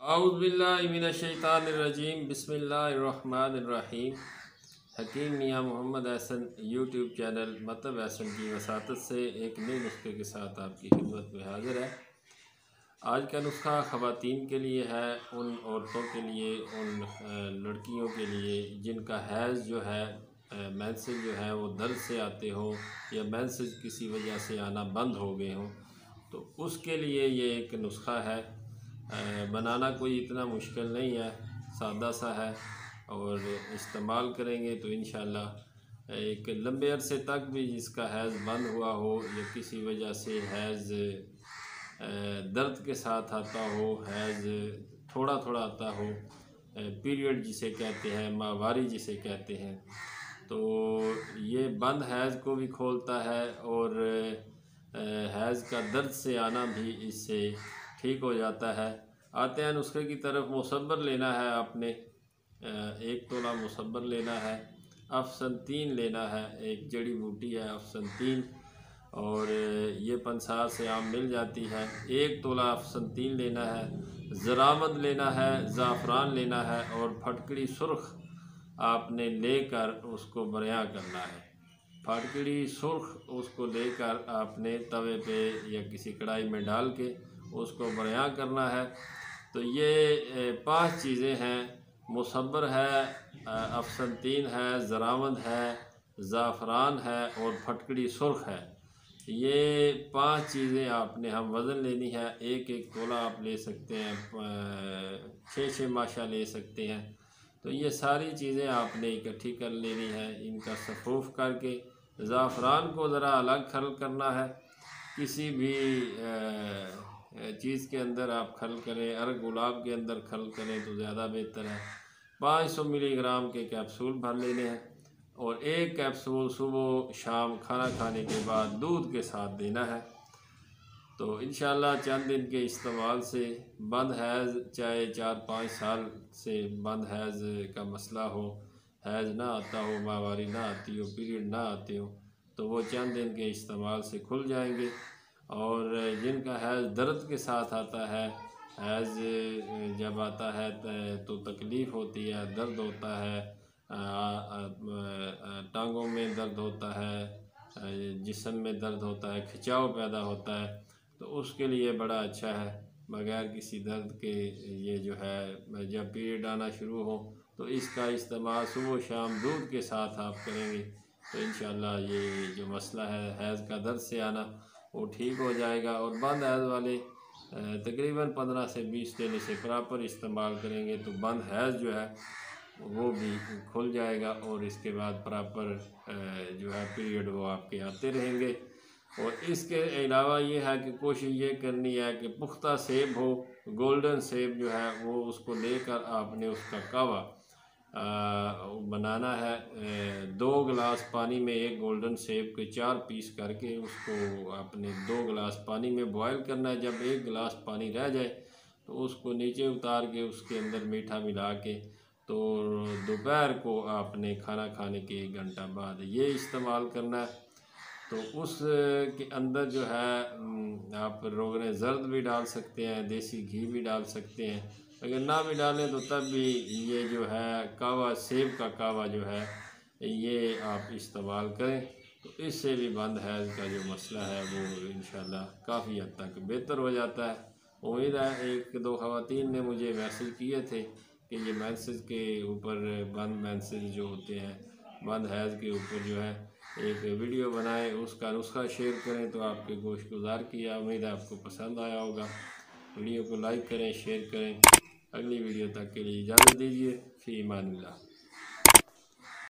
औज़ुबिल्लाहिमिनश्शैतानिर्रजीम बिस्मिल्लाहिर्रहमानिर्रहीम। हकीम मियाँ Mohammad Ehsan YouTube channel मतलब एहसन की वसातत से एक नए नुस्खे के साथ आपकी खिदमत में हाज़िर है। आज का नुस्खा ख़वातीन के लिए है, उन औरतों के लिए, उन लड़कियों के लिए जिनका हैज़ जो है मेंसेस जो है वो दर्द से आते हो या मेंसेस किसी वजह से आना बंद हो गए हों, तो उसके लिए ये एक नुस्खा है। बनाना कोई इतना मुश्किल नहीं है, सादा सा है और इस्तेमाल करेंगे तो इंशाल्लाह एक लंबे अरसे तक भी जिसका हैज़ बंद हुआ हो या किसी वजह से हैज़ दर्द के साथ आता हो, हैज़ थोड़ा थोड़ा आता हो, पीरियड जिसे कहते हैं, माहवारी जिसे कहते हैं, तो ये बंद हैज़ को भी खोलता है और हैज़ का दर्द से आना भी इससे ठीक हो जाता है। आते हैं नुस्खे की तरफ। मुसब्बर लेना है आपने, 1 तोला मुसब्बर लेना है। अफसनतीन लेना है, एक जड़ी बूटी है अफसनतीन, और ये पंसार से आम मिल जाती है। 1 तोला अफसनतीन लेना है। ज़रामद लेना है, ज़ाफ़रान लेना है और फटकड़ी सुर्ख आपने लेकर उसको बरियां करना है। फटकड़ी सुर्ख उसको लेकर आपने तवे पे या किसी कढ़ाई में डाल के उसको बरियां करना है। तो ये 5 चीज़ें हैं, मुसब्बर है, अफसनतीन है, ज़रामद है, ज़ाफ़रान है और फटकड़ी सुर्ख है। ये 5 चीज़ें आपने हम वज़न लेनी है। 1-1 तोला आप ले सकते हैं, 6-6 माशा ले सकते हैं। तो ये सारी चीज़ें आपने इकट्ठी कर लेनी है। इनका सफ़ूफ़ करके ज़ाफ़रान को ज़रा अलग खल करना है। किसी भी चीज़ के अंदर आप खल करें, अगर गुलाब के अंदर खल करें तो ज़्यादा बेहतर है। 500 मिलीग्राम के कैप्सूल भर लेने हैं और 1 कैप्सूल सुबह शाम खाना खाने के बाद दूध के साथ देना है। तो इंशाल्लाह चंद दिन के इस्तेमाल से बंद हैज़, चाहे 4-5 साल से बंद हैज़ का मसला हो, हैज़ ना आता हो, माहवारी ना आती हो, पीरियड ना आते हो, तो वो चंद दिन के इस्तेमाल से खुल जाएंगे। और जिनका हैज़ दर्द के साथ आता है, हैज़ जब आता है तो तकलीफ़ होती है, दर्द होता है, टांगों में दर्द होता है, जिस्म में दर्द होता है, खिंचाव पैदा होता है, तो उसके लिए बड़ा अच्छा है। बग़ैर किसी दर्द के ये जो है जब पीरियड आना शुरू हो तो इसका इस्तेमाल सुबह शाम दूध के साथ आप करेंगे तो इंशाल्लाह ये जो मसला है हैज़ का दर्द से आना वो ठीक हो जाएगा। और बंद हैज़ वाले तकरीबन 15 से 20 दिन इसे प्रॉपर इस्तेमाल करेंगे तो बंद हैज़ जो है वो भी खुल जाएगा और इसके बाद प्रॉपर जो है पीरियड वो आपके आते रहेंगे। और इसके अलावा ये है कि कोशिश ये करनी है कि पुख्ता सेब हो, गोल्डन सेब जो है वो उसको लेकर आपने उसका कावा बनाना है। 2 गिलास पानी में एक गोल्डन सेब के 4 पीस करके उसको आपने 2 गिलास पानी में बॉयल करना है। जब 1 गिलास पानी रह जाए तो उसको नीचे उतार के उसके अंदर मीठा मिला के तो दोपहर को आपने खाना खाने के 1 घंटा बाद ये इस्तेमाल करना है। तो उस के अंदर जो है आप रोगन ज़र्द भी डाल सकते हैं, देसी घी भी डाल सकते हैं। अगर ना भी डालें तो तब भी ये जो है कावा, सेब का कावा जो है ये आप इस्तेमाल करें तो इससे भी बंद हैज़ का जो मसला है वो इंशाल्लाह काफ़ी हद तक बेहतर हो जाता है। उम्मीद है 1-2 ख़वातीन ने मुझे मैसेज किए थे कि ये मेंसेस के ऊपर, बंद मेंसेस जो होते हैं, बंद हैज़ के ऊपर जो है एक वीडियो बनाए, उसका नुस्खा शेयर करें, तो आपके गोशगुजार किया। उम्मीद है आपको पसंद आया होगा। वीडियो को लाइक करें, शेयर करें। अगली वीडियो तक के लिए इजाज़त दीजिए। फ़ी अमानिल्लाह।